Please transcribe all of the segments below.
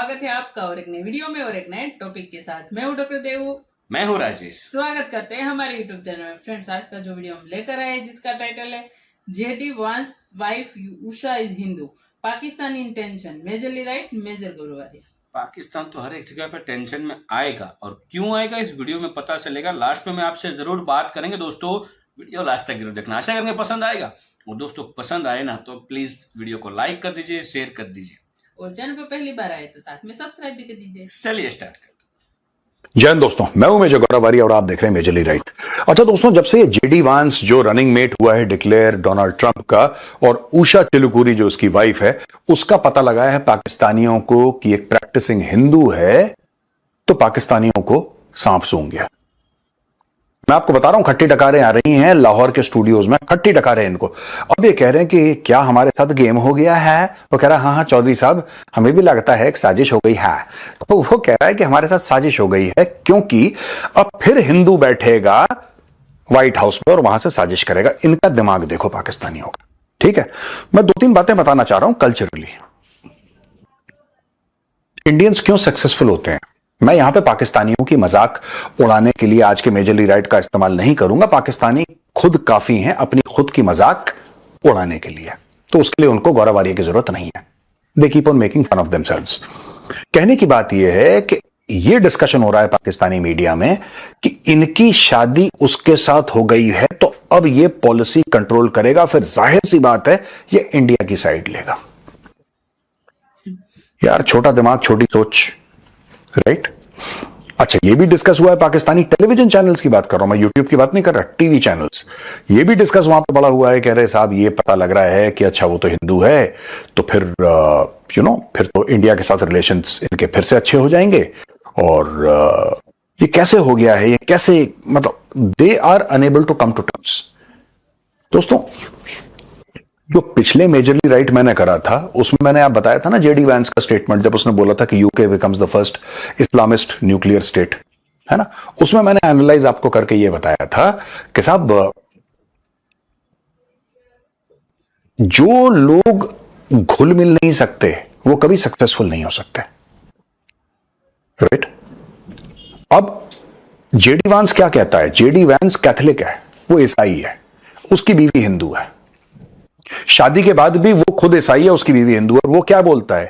स्वागत है आपका और एक नए वीडियो में और एक नए टॉपिक के साथ। मैं हूं डॉक्टर देवू, मैं हूं राजेश। स्वागत करते हैं हमारे यूट्यूब चैनल में। फ्रेंड्स, आज का जो वीडियो हम लेकर आए हैं जिसका टाइटल है JD Vance wife Usha is Hindu, Pakistani intention, majorly right major गुरुवारी। पाकिस्तान तो हर एक जगह पे टेंशन में आएगा और क्यों आएगा इस वीडियो में पता चलेगा। लास्ट में मैं आपसे जरूर बात करेंगे दोस्तों, वीडियो लास्ट तक जरूर देखना। आशा करेंगे पसंद आएगा और दोस्तों पसंद आए ना तो प्लीज वीडियो को लाइक कर दीजिए, शेयर कर दीजिए और चैनल पर पहली बार आए तो साथ में सब्सक्राइब भी कर दीजिए। चलिए स्टार्ट करते। जय हिंद दोस्तों, मैं हूं मेजर गौरवारी और आप देख रहे हैं मेजरली राइट। अच्छा दोस्तों, जब से जेडी वांस जो रनिंग मेट हुआ है डिक्लेयर डोनाल्ड ट्रंप का और उषा चिलुकुरी जो उसकी वाइफ है, उसका पता लगा है पाकिस्तानियों को कि एक प्रैक्टिसिंग हिंदू है, तो पाकिस्तानियों को सांप सूंघ गया। मैं आपको बता रहा हूं, खट्टी डकारें आ रही हैं लाहौर के स्टूडियोज में, खट्टी डकारें इनको। अब ये कह रहे हैं कि क्या हमारे साथ गेम हो गया है। वो कह रहा है हाँ हाँ चौधरी साहब, हमें भी लगता है एक साजिश हो गई है। तो वो कह रहा है कि हमारे साथ साजिश हो गई है क्योंकि अब फिर हिंदू बैठेगा व्हाइट हाउस में और वहां से साजिश करेगा। इनका दिमाग देखो पाकिस्तानियों का। ठीक है, मैं 2-3 बातें बताना चाह रहा हूं। कल्चरली इंडियंस क्यों सक्सेसफुल होते हैं, मैं यहां पे पाकिस्तानियों की मजाक उड़ाने के लिए आज के मेजरली राइट का इस्तेमाल नहीं करूंगा। पाकिस्तानी खुद काफी हैं अपनी खुद की मजाक उड़ाने के लिए, तो उसके लिए उनको गौरवारी की जरूरत नहीं है। They keep on making fun of themselves. कहने की बात यह है कि यह डिस्कशन हो रहा है पाकिस्तानी मीडिया में कि इनकी शादी उसके साथ हो गई है तो अब यह पॉलिसी कंट्रोल करेगा। फिर जाहिर सी बात है यह इंडिया की साइड लेगा। यार, छोटा दिमाग छोटी सोच, राइट। अच्छा, ये भी डिस्कस हुआ है पाकिस्तानी टेलीविजन चैनल्स की बात कर रहा हूं मैं, यूट्यूब की बात नहीं कर रहा, टीवी चैनल्स। ये भी डिस्कस वहां पे बड़ा हुआ है। कह रहे साहब ये पता लग रहा है कि अच्छा वो तो हिंदू है, तो फिर फिर तो इंडिया के साथ रिलेशंस इनके फिर से अच्छे हो जाएंगे। और ये कैसे हो गया है, ये कैसे, मतलब they are unable to come to terms. दोस्तों, जो पिछले मेजरली राइट मैंने करा था उसमें मैंने आप बताया था ना जेडी वांस का स्टेटमेंट, जब उसने बोला था कि UK becomes the first Islamist nuclear state, है ना। उसमें मैंने एनालाइज आपको करके ये बताया था कि साहब जो लोग घुल मिल नहीं सकते वो कभी सक्सेसफुल नहीं हो सकते, राइट। अब जेडी वांस क्या कहता है, जेडी वांस कैथोलिक है, वो ईसाई है, उसकी बीवी हिंदू है। शादी के बाद भी वो खुद ईसाई है, उसकी बीवी हिंदू है। और वो क्या बोलता है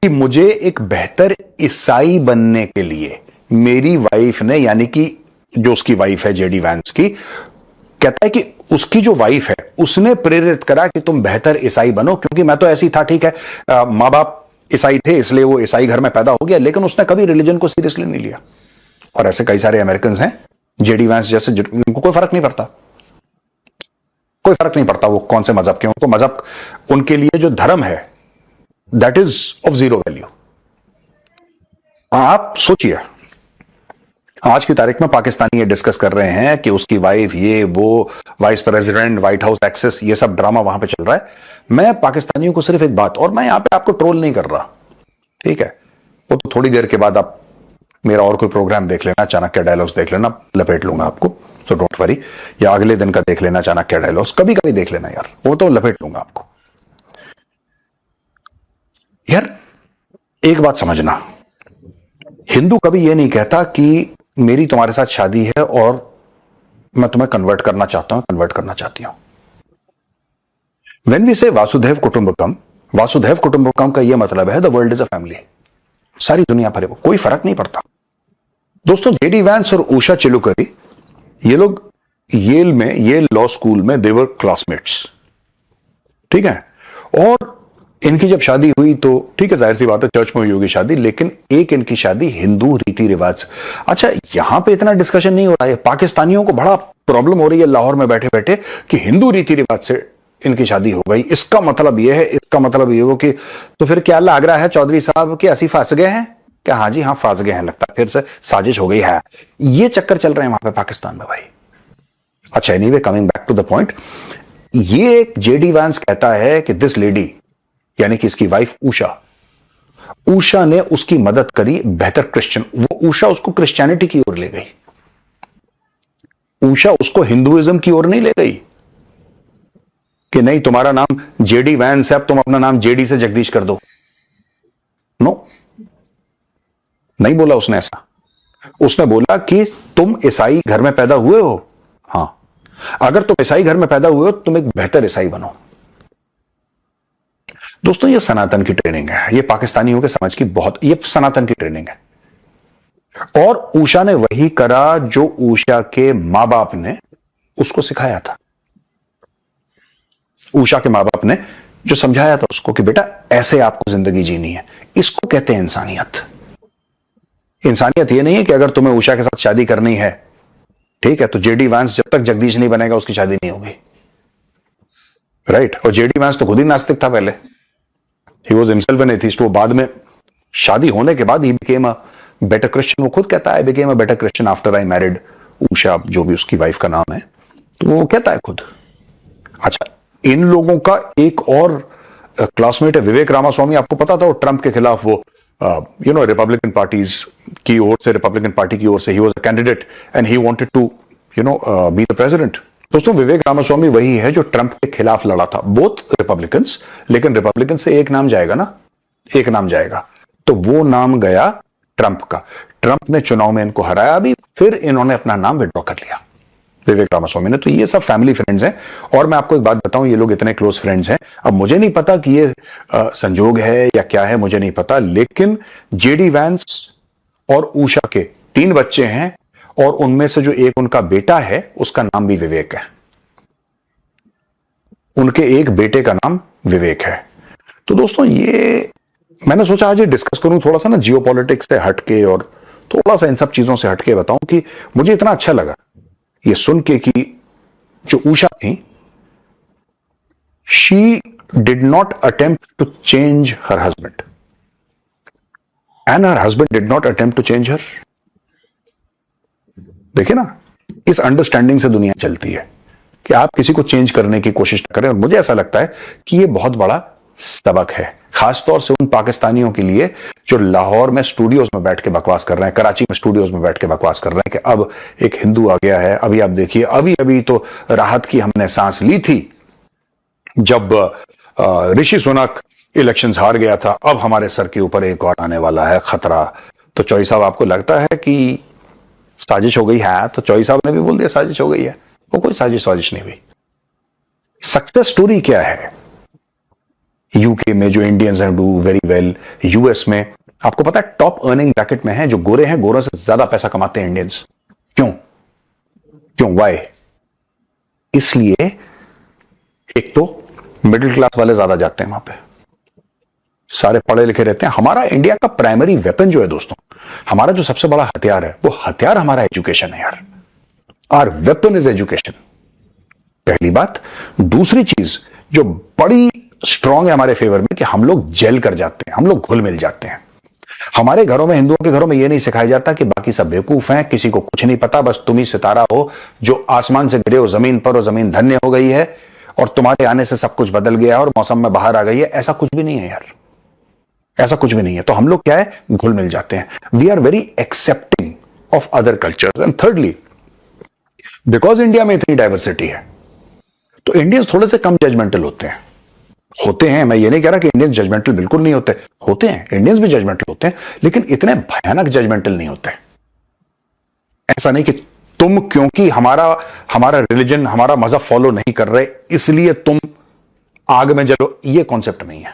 कि मुझे एक बेहतर ईसाई बनने के लिए मेरी वाइफ ने, यानी कि जो उसकी वाइफ है जेडी वांस की, कहता है कि उसकी जो वाइफ है उसने प्रेरित करा कि तुम बेहतर ईसाई बनो। क्योंकि मैं तो ऐसी था, ठीक है, मां बाप ईसाई थे इसलिए वो ईसाई घर में पैदा हो गया, लेकिन उसने कभी रिलीजन को सीरियसली नहीं लिया। और ऐसे कई सारे अमेरिकन हैं जेडी वांस जैसे, उनको कोई फर्क नहीं पड़ता, कोई फर्क नहीं पड़ता वो कौन से मजहब के। उनको मजहब, उनके लिए जो धर्म है that is of zero value. आप सोचिए, आज की तारीख में पाकिस्तानी ये डिस्कस कर रहे हैं कि उसकी वाइफ, ये वो, vice president, White House access, ये सब ड्रामा वहां पे चल रहा है। मैं पाकिस्तानियों को सिर्फ एक बात, और मैं यहां पे आपको ट्रोल नहीं कर रहा, ठीक है, वो तो थोड़ी देर के बाद आप मेरा और कोई प्रोग्राम देख लेना, चाणक्य डायलॉग्स देख लेना, लपेट लूंगा आपको, तो डोंट वरी। या अगले दिन का देख लेना चाणक्य डायलॉग्स, कभी कभी देख लेना यार, वो तो लपेट लूंगा आपको। यार एक बात समझना, हिंदू कभी ये नहीं कहता कि मेरी तुम्हारे साथ शादी है और मैं तुम्हें कन्वर्ट करना चाहता हूं, कन्वर्ट करना चाहती हूं। व्हेन वी से वासुदेव कुटुंबकम, वासुदेव कुटुंबकम का यह मतलब है the world is a family. सारी दुनिया भरे, कोई फर्क नहीं पड़ता। दोस्तों, जेडी वांस और उषा चिलुकुरी, ये लोग येल में, येल लॉ स्कूल में देवर क्लासमेट्स, ठीक है। और इनकी जब शादी हुई तो ठीक है, जाहिर सी बात है चर्च में हुई होगी शादी, लेकिन एक इनकी शादी हिंदू रीति रिवाज। अच्छा, यहां पे इतना डिस्कशन नहीं हो रहा है। पाकिस्तानियों को बड़ा प्रॉब्लम हो रही है लाहौर में बैठे बैठे कि हिंदू रीति रिवाज से इनकी शादी हो गई, इसका मतलब यह है, इसका मतलब ये हो कि, तो फिर क्या लग रहा है चौधरी साहब कि ऐसी फंस गए हैं क्या? हाँ जी हाँ, फंस गए हैं, लगता है फिर से साजिश हो गई है। ये चक्कर चल रहे हैं वहां पे पाकिस्तान में भाई। अच्छा, anyway, coming back to the point, ये जेडी वांस कहता है कि दिस लेडी, यानी कि इसकी वाइफ उषा ने उसकी मदद करी बेहतर क्रिश्चियन, वो उषा उसको क्रिश्चियनिटी की ओर ले गई, उषा उसको हिंदुइज्म की ओर नहीं ले गई कि नहीं तुम्हारा नाम जेडी वांस है, अब तुम अपना नाम जेडी से जगदीश कर दो। नो, नहीं बोला उसने ऐसा। उसने बोला कि तुम ईसाई घर में पैदा हुए हो, हां, अगर तुम ईसाई घर में पैदा हुए हो तुम एक बेहतर ईसाई बनो। दोस्तों ये सनातन की ट्रेनिंग है, ये पाकिस्तानियों के समझ की बहुत, ये सनातन की ट्रेनिंग है। और उषा ने वही करा जो उषा के मां बाप ने उसको सिखाया था। उषा के मां बाप ने जो समझाया था उसको कि बेटा ऐसे आपको जिंदगी जीनी है, इसको कहते हैं इंसानियत। इंसानियत ये नहीं है कि अगर तुम्हें उषा के साथ शादी करनी है, ठीक है, तो जेडी वांस जब तक जगदीश नहीं बनेगा उसकी शादी नहीं होगी, राइट। और जेडी वांस तो खुद ही नास्तिक था पहले, he was himself an atheist. वो बाद में शादी होने के बाद ही बिकेम अ बेटर क्रिश्चियन। वो खुद कहता है became a better Christian after I married Usha, जो भी उसकी वाइफ का नाम है, तो वो कहता है खुद। अच्छा, इन लोगों का एक और क्लासमेट है विवेक रामास्वामी, आपको पता था वो ट्रंप के खिलाफ वो रिपब्लिकन पार्टीज की ओर से, रिपब्लिकन पार्टी की ओर से he was a candidate and he wanted to be the president. दोस्तों विवेक रामास्वामी वही है जो ट्रंप के खिलाफ लड़ा था, बोथ रिपब्लिकन्स, लेकिन रिपब्लिकन से एक नाम जाएगा ना, एक नाम जाएगा, तो वो नाम गया ट्रंप का। ट्रंप ने चुनाव में इनको हराया अभी, फिर इन्होंने अपना नाम विड्रॉ कर लिया विवेक रामास्वामी ने। तो ये सब फैमिली फ्रेंड्स हैं। और मैं आपको एक बात बताऊं, ये लोग इतने क्लोज फ्रेंड्स हैं, अब मुझे नहीं पता कि ये संजोग है या क्या है, मुझे नहीं पता, लेकिन जेडी वैंस और उषा के 3 बच्चे हैं और उनमें से जो एक उनका बेटा है उसका नाम भी विवेक है। उनके एक बेटे का नाम विवेक है। तो दोस्तों ये मैंने सोचा आज ये डिस्कस करूं थोड़ा सा ना जियोपॉलिटिक्स से हटके और थोड़ा सा इन सब चीजों से हटके बताऊं कि मुझे इतना अच्छा लगा ये सुन के कि जो उषा थी, she did not attempt to change her husband and her husband did not attempt to change her. देखिए ना, इस अंडरस्टैंडिंग से दुनिया चलती है कि आप किसी को चेंज करने की कोशिश न करें। और मुझे ऐसा लगता है कि यह बहुत बड़ा सबक है, खासतौर से उन पाकिस्तानियों के लिए जो लाहौर में स्टूडियोज में बैठ के बकवास कर रहे हैं, कराची में स्टूडियोज में बैठ के बकवास कर रहे हैं कि अब एक हिंदू आ गया है। अभी आप देखिए, अभी अभी तो राहत की हमने सांस ली थी जब ऋषि सुनक इलेक्शंस हार गया था, अब हमारे सर के ऊपर एक और आने वाला है खतरा। तो चौई साहब आपको लगता है कि साजिश हो गई है? तो चौई साहब ने भी बोल दिया साजिश हो गई है। वो कोई साजिश नहीं हुई। सक्सेस स्टोरी क्या है? यूके में जो इंडियंस हैं डू वेरी वेल, यूएस में आपको पता है टॉप अर्निंग ब्रैकेट में है जो गोरे हैं, गोरों से ज्यादा पैसा कमाते हैं इंडियंस। क्यों वाई? इसलिए एक तो मिडिल क्लास वाले ज्यादा जाते हैं वहां पे, सारे पढ़े लिखे रहते हैं। हमारा इंडिया का प्राइमरी वेपन जो है दोस्तों, हमारा जो सबसे बड़ा हथियार है, वो हथियार हमारा एजुकेशन है यार। आवर वेपन इज एजुकेशन, पहली बात। दूसरी चीज जो बड़ी स्ट्रांग है हमारे फेवर में कि हम लोग जेल कर जाते हैं, हम लोग घुल मिल जाते हैं। हमारे घरों में, हिंदुओं के घरों में यह नहीं सिखाया जाता कि बाकी सब बेवकूफ हैं, किसी को कुछ नहीं पता, बस तुम ही सितारा हो जो आसमान से गिरे हो जमीन पर और जमीन धन्य हो गई है और तुम्हारे आने से सब कुछ बदल गया और मौसम में बाहर आ गई है। ऐसा कुछ भी नहीं है यार, ऐसा कुछ भी नहीं है। तो हम लोग क्या है, घुल मिल जाते हैं। We are very accepting of other cultures. And thirdly, because India में इतनी डाइवर्सिटी है तो इंडियंस थोड़े से कम जजमेंटल होते हैं। मैं ये नहीं कह रहा कि इंडियंस जजमेंटल बिल्कुल नहीं होते हैं, इंडियंस भी जजमेंटल होते हैं, लेकिन इतने भयानक जजमेंटल नहीं होते। ऐसा नहीं कि तुम क्योंकि हमारा रिलीजन, हमारा मजहब फॉलो नहीं कर रहे इसलिए तुम आग में जलो, ये कॉन्सेप्ट नहीं है।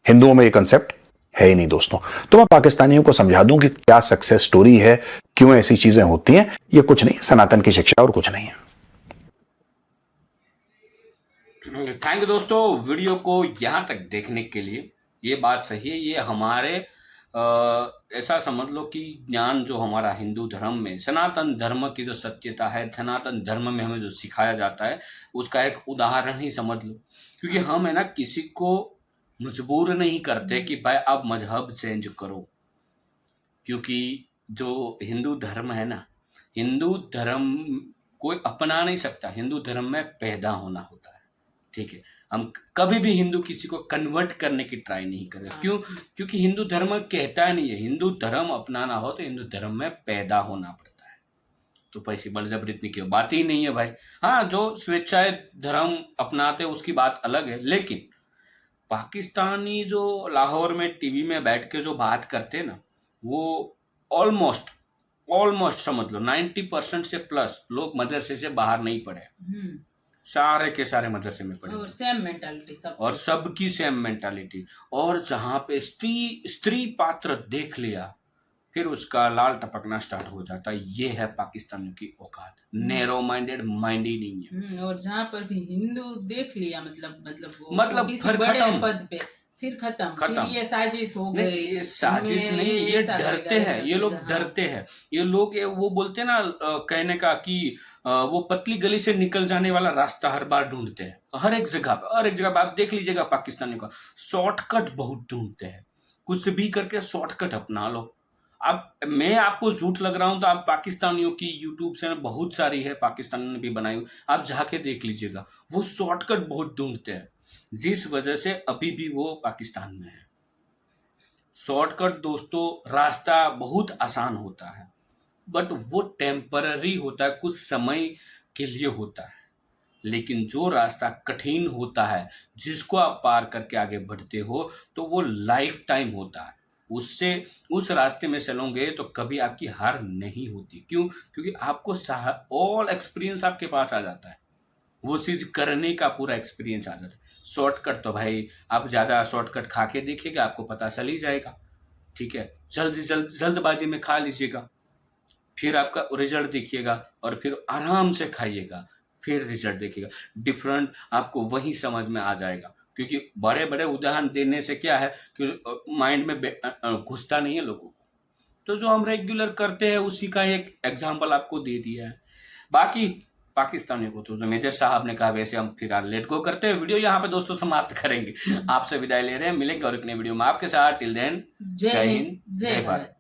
हिंदुओं में ये कॉन्सेप्ट है ही नहीं दोस्तों। तो मैं पाकिस्तानियों को समझा दूं कि क्या सक्सेस स्टोरी है, क्यों ऐसी चीजें होती हैं। ये कुछ नहीं, सनातन की शिक्षा और कुछ नहीं है। थैंक यू दोस्तों, वीडियो को यहाँ तक देखने के लिए। ये बात सही है, ये हमारे ऐसा समझ लो कि ज्ञान जो हमारा हिंदू धर्म में, सनातन धर्म की जो सत्यता है, सनातन धर्म में हमें जो सिखाया जाता है, उसका एक उदाहरण ही समझ लो। क्योंकि हम है ना किसी को मजबूर नहीं करते कि भाई आप मजहब चेंज करो, क्योंकि जो हिंदू धर्म है ना, हिंदू धर्म कोई अपना नहीं सकता, हिंदू धर्म में पैदा होना होता है। ठीक है, हम कभी भी हिंदू किसी को कन्वर्ट करने की ट्राई नहीं करें। क्यों? क्योंकि हिंदू धर्म कहता नहीं है, हिंदू धर्म अपनाना हो तो हिंदू धर्म में पैदा होना पड़ता है। तो पैसे बलजबरी की बात ही नहीं है भाई। हाँ, जो स्वेच्छाएं धर्म अपनाते उसकी बात अलग है, लेकिन पाकिस्तानी जो लाहौर में टीवी में बैठ के जो बात करते ना, वो ऑलमोस्ट ऑलमोस्ट समझ लो 90% से प्लस लोग मदरसे से बाहर नहीं पड़े, सारे के सारे मदरसे में पड़े और सेम मेंटालिटी सब, और सबकी सेम मेंटालिटी। और जहां पे स्त्री पात्र देख लिया फिर उसका लाल टपकना स्टार्ट हो जाता है। ये है पाकिस्तानियों की औकात, नैरो माइंडेड माइंड ही नहीं है। और जहाँ पर भी हिंदू देख लिया मतलब वो मतलब किसी फिर बड़े खत्म। पद पे, फिर खत्म, खत्म। फिर ये साजिश हो नहीं, गई, ये साजिश नहीं, ये ऐसा डरते करेगा, हैं, ऐसा ये लोग करेगा, हाँ। डरते हैं। ये लोग वो बोलते हैं ना कहने का कि वो पतली गली से निकल जाने वाला रास्ता हर बार ढूंढते हैं। हर एक जगह पे आप देख लीजिएगा पाकिस्तानियों का शॉर्टकट बहुत ढूंढते हैं। कुछ भी करके शॉर्टकट अपना लो। अब मैं आपको झूठ लग रहा हूं तो आप पाकिस्तानियों की यूट्यूब चैनल बहुत सारी है, पाकिस्तानियों ने भी बनाई हुई, आप जाके देख लीजिएगा। वो शॉर्टकट बहुत ढूंढते हैं, जिस वजह से अभी भी वो पाकिस्तान में है। शॉर्टकट दोस्तों, रास्ता बहुत आसान होता है बट वो टेम्पररी होता है, कुछ समय के लिए होता है। लेकिन जो रास्ता कठिन होता है, जिसको आप पार करके आगे बढ़ते हो, तो वो लाइफ टाइम होता है। उससे उस रास्ते में चलोगे तो कभी आपकी हार नहीं होती। क्यों? क्योंकि आपको ऑल एक्सपीरियंस आपके पास आ जाता है, वो चीज करने का पूरा एक्सपीरियंस आ जाता है। शॉर्टकट तो भाई आप ज्यादा शॉर्टकट खा के देखिएगा, आपको पता चल ही जाएगा। ठीक है, जल्दबाजी में खा लीजिएगा, फिर आपका रिजल्ट देखिएगा, और फिर आराम से खाइएगा, फिर रिजल्ट देखिएगा। डिफरेंट आपको वही समझ में आ जाएगा। क्योंकि बड़े बड़े उदाहरण देने से क्या है कि माइंड में घुसता नहीं है लोगों को। तो जो हम रेगुलर करते हैं उसी का एक एग्जाम्पल आपको दे दिया है। बाकी पाकिस्तानियों को तो जो मेजर साहब ने कहा वैसे हम फिलहाल लेट गो करते हैं। वीडियो यहाँ पे दोस्तों समाप्त करेंगे, आपसे विदाई ले रहे हैं। मिलेंगे और एक नए वीडियो में आपके साथ। टिल देन, जय हिंद, जय भारत।